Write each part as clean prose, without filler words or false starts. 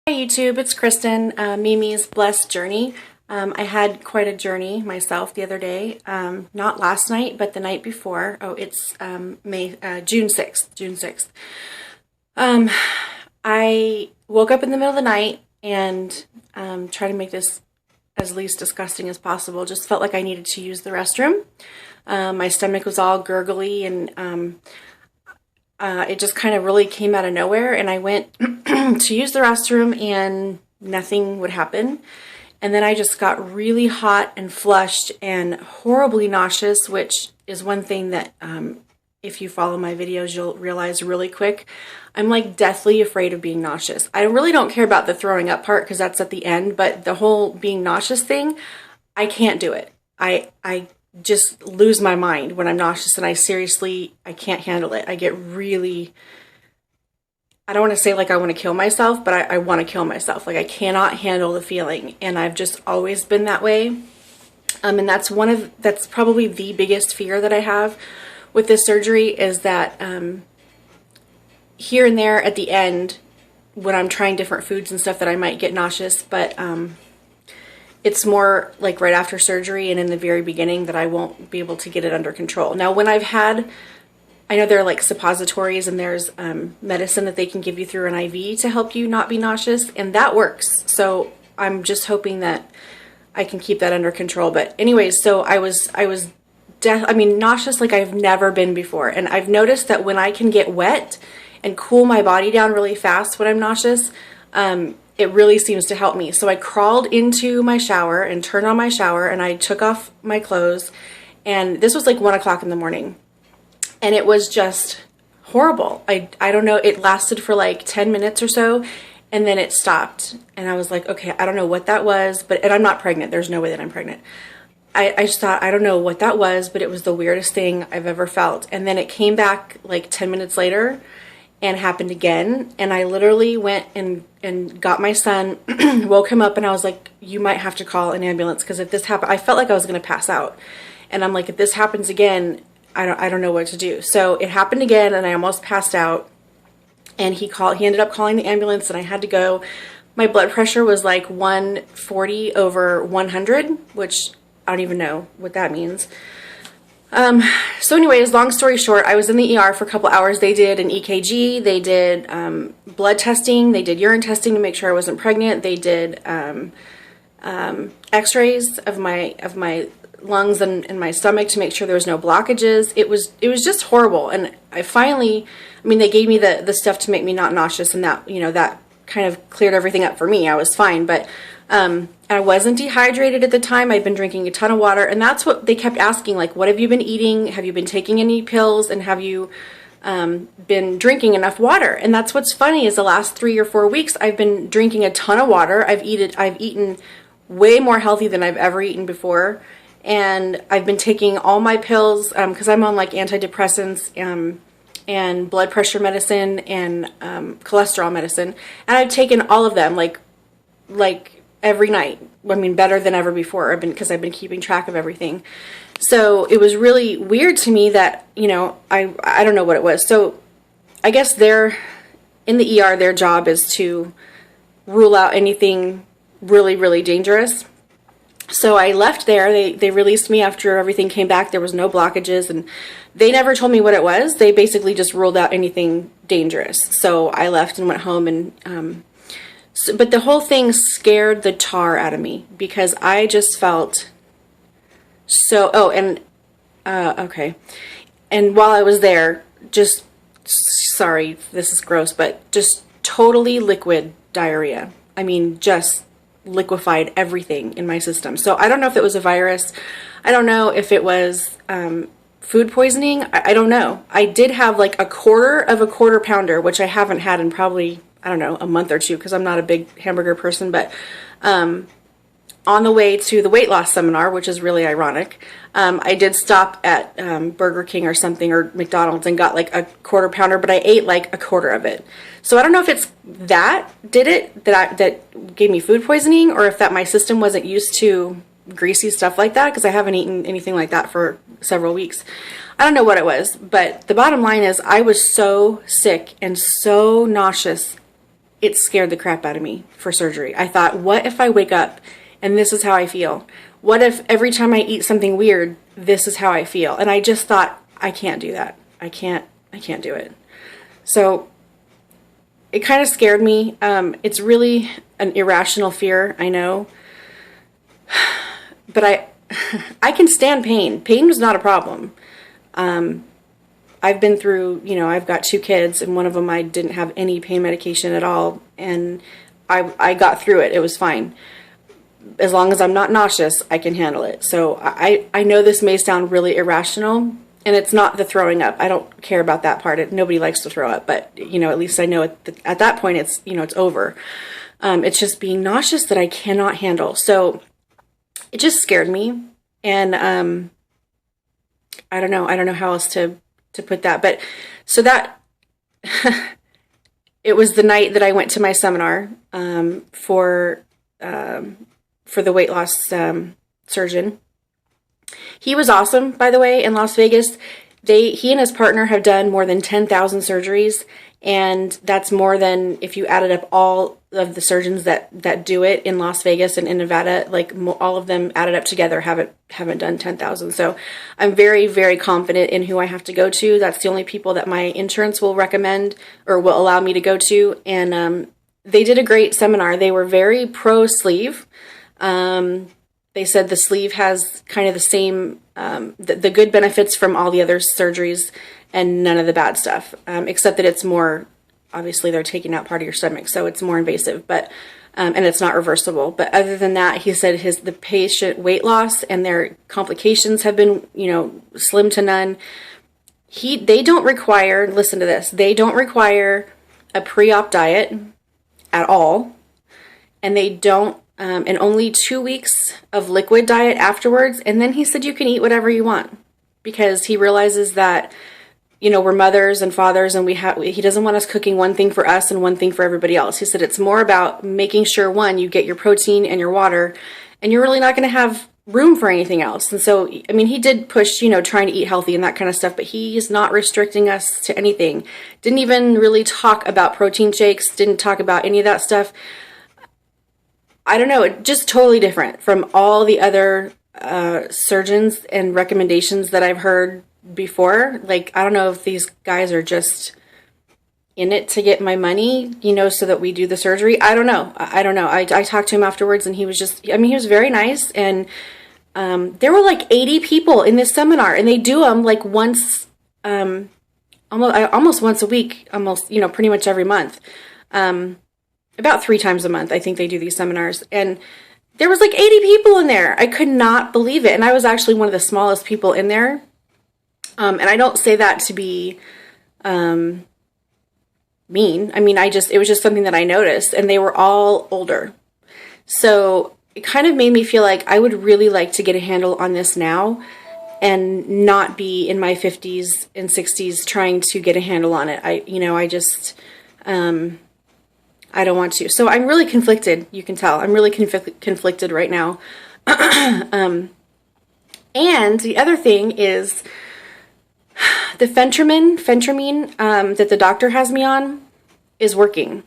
Hi YouTube, it's Kristen, Mimi's Blessed Journey. I had quite a journey myself the other day, not last night, but the night before. Oh, it's June 6th, June 6th. I woke up in the middle of the night and tried to make this as least disgusting as possible. Just felt like I needed to use the restroom. My stomach was all gurgly and it just kind of really came out of nowhere, and I went to use the restroom and nothing would happen. And then I just got really hot and flushed and horribly nauseous, which is one thing that if you follow my videos, you'll realize really quick. I'm like deathly afraid of being nauseous. I really don't care about the throwing up part because that's at the end, but the whole being nauseous thing, I can't do it. I just lose my mind when I'm nauseous, and I can't handle it. I get really, I don't want to say like I want to kill myself, but I want to kill myself. Like I cannot handle the feeling, and I've just always been that way. And that's probably the biggest fear that I have with this surgery is that here and there at the end, when I'm trying different foods and stuff, that I might get nauseous, but it's more like right after surgery and in the very beginning that I won't be able to get it under control. Now, when I've had, I know there are like suppositories and there's medicine that they can give you through an IV to help you not be nauseous, and that works. So I'm just hoping that I can keep that under control. But anyways, so I was nauseous like I've never been before. And I've noticed that when I can get wet and cool my body down really fast when I'm nauseous, it really seems to help me. So I crawled into my shower and turned on my shower, and I took off my clothes, and this was like 1 o'clock in the morning, and it was just horrible. I don't know, it lasted for like 10 minutes or so, and then it stopped, and I was like, okay, I don't know what that was, and I'm not pregnant. There's no way that I'm pregnant. I just thought, I don't know what that was, but it was the weirdest thing I've ever felt. And then it came back like 10 minutes later and happened again, and I literally went and got my son, woke him up, and I was like, you might have to call an ambulance, because if this happened, I felt like I was going to pass out, and I'm like, if this happens again, I don't know what to do. So it happened again, and I almost passed out, and he ended up calling the ambulance, and I had to go. My blood pressure was like 140 over 100, which I don't even know what that means. So anyways, long story short, I was in the ER for a couple hours. They did an EKG, they did blood testing, they did urine testing to make sure I wasn't pregnant, they did x-rays of my lungs and my stomach to make sure there was no blockages. It was just horrible. And they gave me the stuff to make me not nauseous, and that, that kind of cleared everything up for me. I was fine, but I wasn't dehydrated at the time. I'd been drinking a ton of water, and that's what they kept asking, like, what have you been eating? Have you been taking any pills? And have you been drinking enough water? And that's what's funny is the last 3 or 4 weeks, I've been drinking a ton of water. I've eaten way more healthy than I've ever eaten before, and I've been taking all my pills because I'm on like antidepressants and blood pressure medicine and cholesterol medicine, and I've taken all of them like every night. I mean, better than ever before, because I've been keeping track of everything. So it was really weird to me that, I don't know what it was. So I guess in the ER, their job is to rule out anything really, really dangerous. So I left there. They released me after everything came back. There was no blockages, and they never told me what it was. They basically just ruled out anything dangerous. So I left and went home, and but the whole thing scared the tar out of me, because I just felt so, okay. And while I was there, just, sorry, this is gross, but just totally liquid diarrhea. I mean, just liquefied everything in my system. So I don't know if it was a virus. I don't know if it was food poisoning. I don't know. I did have like a quarter pounder, which I haven't had in probably, I don't know, a month or two, because I'm not a big hamburger person. But on the way to the weight loss seminar, which is really ironic, I did stop at Burger King or something, or McDonald's, and got like a quarter pounder, but I ate like a quarter of it. So I don't know if it's that that gave me food poisoning, or if that my system wasn't used to greasy stuff like that, because I haven't eaten anything like that for several weeks. I don't know what it was, but the bottom line is I was so sick and so nauseous it scared the crap out of me for surgery. I thought, what if I wake up and this is how I feel? What if every time I eat something weird, this is how I feel? And I just thought, I can't do that. I can't do it. So it kind of scared me. It's really an irrational fear, I know. But I can stand pain. Pain was not a problem. I've been through, I've got 2 kids, and one of them I didn't have any pain medication at all, and I got through it. It was fine. As long as I'm not nauseous, I can handle it. So I know this may sound really irrational, and it's not the throwing up. I don't care about that part. Nobody likes to throw up, but, at least I know at that point it's, it's over. It's just being nauseous that I cannot handle. So it just scared me. And I don't know how else to put that. But so that it was the night that I went to my seminar for the weight loss surgeon. He was awesome, by the way, in Las Vegas. He and his partner have done more than 10,000 surgeries, and that's more than if you added up all of the surgeons that do it in Las Vegas and in Nevada. Like all of them added up together haven't done 10,000. So I'm very, very confident in who I have to go to. That's the only people that my insurance will recommend or will allow me to go to. And they did a great seminar. They were very pro sleeve. They said the sleeve has kind of the same, the good benefits from all the other surgeries and none of the bad stuff, except that it's more, obviously they're taking out part of your stomach, so it's more invasive, but, and it's not reversible. But other than that, he said the patient weight loss and their complications have been, slim to none. They don't require, listen to this, they don't require a pre-op diet at all, and they don't, and only 2 weeks of liquid diet afterwards. And then he said you can eat whatever you want, because he realizes that, we're mothers and fathers, and he doesn't want us cooking one thing for us and one thing for everybody else. He said it's more about making sure, one, you get your protein and your water, and you're really not going to have room for anything else. And so, he did push, trying to eat healthy and that kind of stuff, but he's not restricting us to anything. Didn't even really talk about protein shakes, didn't talk about any of that stuff. I don't know, it just totally different from all the other surgeons and recommendations that I've heard before. Like, I don't know if these guys are just in it to get my money, so that we do the surgery. I don't know. I talked to him afterwards, and he was just, he was very nice. And there were like 80 people in this seminar, and they do them like once, almost once a week, pretty much every month. About 3 times a month, I think they do these seminars. And there was like 80 people in there. I could not believe it. And I was actually one of the smallest people in there. And I don't say that to be mean. It was just something that I noticed. And they were all older. So it kind of made me feel like I would really like to get a handle on this now and not be in my 50s and 60s trying to get a handle on it. I don't want to. So I'm really conflicted. You can tell. I'm really conflicted right now. And the other thing is the Phentermine that the doctor has me on is working.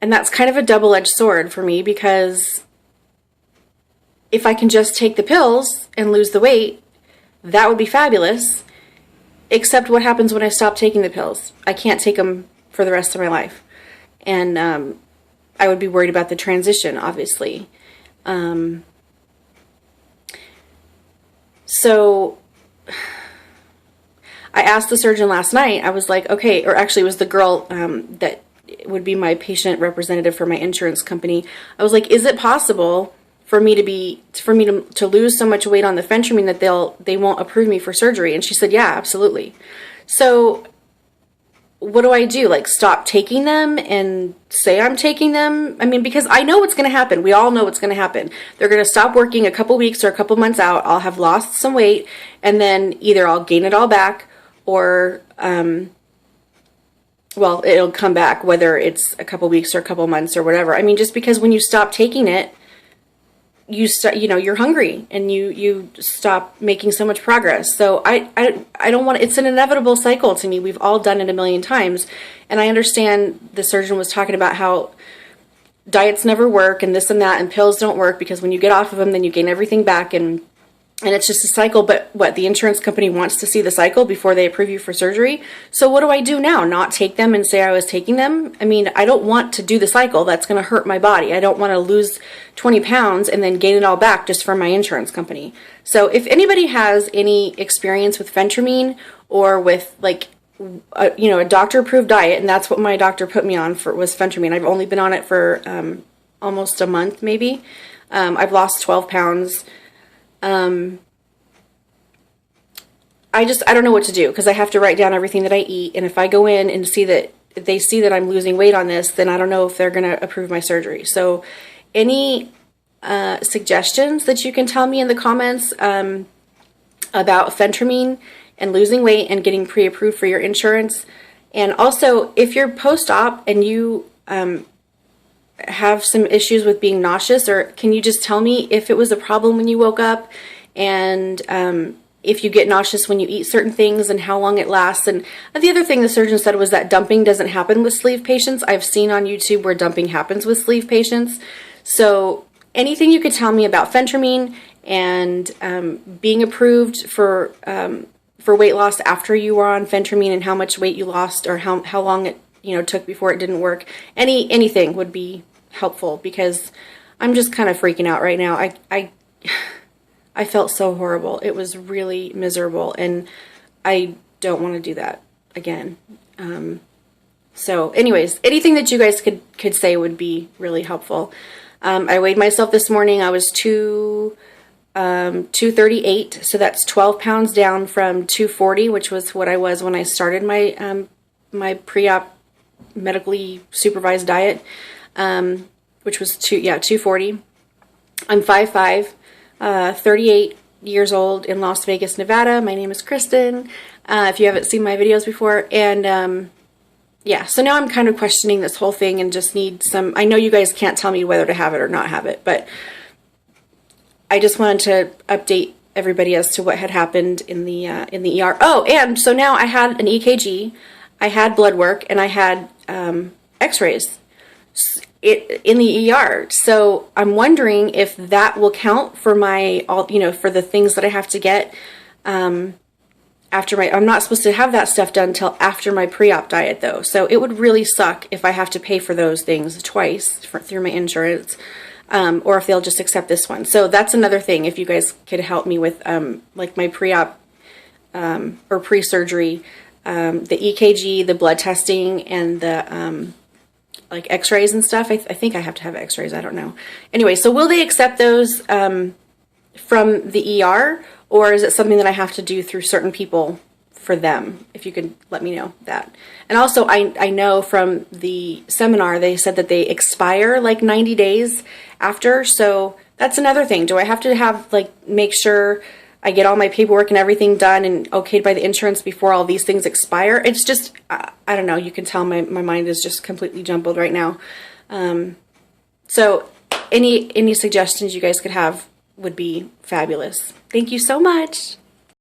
And that's kind of a double-edged sword for me, because if I can just take the pills and lose the weight, that would be fabulous. Except what happens when I stop taking the pills? I can't take them for the rest of my life. And I would be worried about the transition, obviously. So I asked the surgeon last night. I was like, okay, or actually it was the girl that would be my patient representative for my insurance company. I was like, is it possible for me to lose so much weight on the Phentermine that they won't approve me for surgery? And she said, yeah, absolutely. So what do I do? Like, stop taking them and say I'm taking them? Because I know what's going to happen. We all know what's going to happen. They're going to stop working a couple weeks or a couple months out. I'll have lost some weight, and then either I'll gain it all back, or, it'll come back, whether it's a couple weeks or a couple months or whatever. Just because when you stop taking it, you start, you're hungry and you stop making so much progress. So I don't want, it's an inevitable cycle to me. We've all done it a million times. And I understand the surgeon was talking about how diets never work and this and that, and pills don't work because when you get off of them, then you gain everything back, and it's just a cycle. But what, the insurance company wants to see the cycle before they approve you for surgery. So what do I do now? Not take them and say I was taking them? I mean, I don't want to do the cycle. That's going to hurt my body. I don't want to lose 20 pounds and then gain it all back just from my insurance company. So if anybody has any experience with Phentermine or with like, a doctor approved diet, and that's what my doctor put me on for, was Phentermine. I've only been on it for almost a month maybe. I've lost 12 pounds. I don't know what to do, because I have to write down everything that I eat, and if I go in and see that they see that I'm losing weight on this, then I don't know if they're going to approve my surgery. So any suggestions that you can tell me in the comments about Phentermine and losing weight and getting pre-approved for your insurance. And also, if you're post-op and you have some issues with being nauseous, or can you just tell me if it was a problem when you woke up, and if you get nauseous when you eat certain things and how long it lasts. And the other thing the surgeon said was that dumping doesn't happen with sleeve patients. I've seen on YouTube where dumping happens with sleeve patients. So anything you could tell me about Phentermine and being approved for weight loss after you were on Phentermine, and how much weight you lost, or how long it took before it didn't work. Anything would be helpful, because I'm just kind of freaking out right now. I felt so horrible. It was really miserable, and I don't want to do that again. So anyways, anything that you guys could say would be really helpful. I weighed myself this morning. I was 238, so that's 12 pounds down from 240, which was what I was when I started my my pre-op medically supervised diet, which was 240. I'm 5'5", 38 years old, in Las Vegas, Nevada. My name is Kristen, if you haven't seen my videos before. And yeah, so now I'm kind of questioning this whole thing and just need some, I know you guys can't tell me whether to have it or not have it, but I just wanted to update everybody as to what had happened in the ER. Oh, and so now I had an EKG, I had blood work, and I had x-rays in the ER. So I'm wondering if that will count for my, for the things that I have to get after my, I'm not supposed to have that stuff done until after my pre-op diet though. So it would really suck if I have to pay for those things twice through my insurance, or if they'll just accept this one. So that's another thing, if you guys could help me with like my pre-op or pre-surgery, the EKG, the blood testing, and the like x-rays and stuff. I think I have to have x-rays. I don't know. Anyway, so will they accept those from the ER, or is it something that I have to do through certain people for them? If you could let me know that. And also, I know from the seminar, they said that they expire like 90 days after. So that's another thing. Do I have to have, like, make sure I get all my paperwork and everything done and okayed by the insurance before all these things expire? It's just, I don't know. You can tell my mind is just completely jumbled right now. So any suggestions you guys could have would be fabulous. Thank you so much.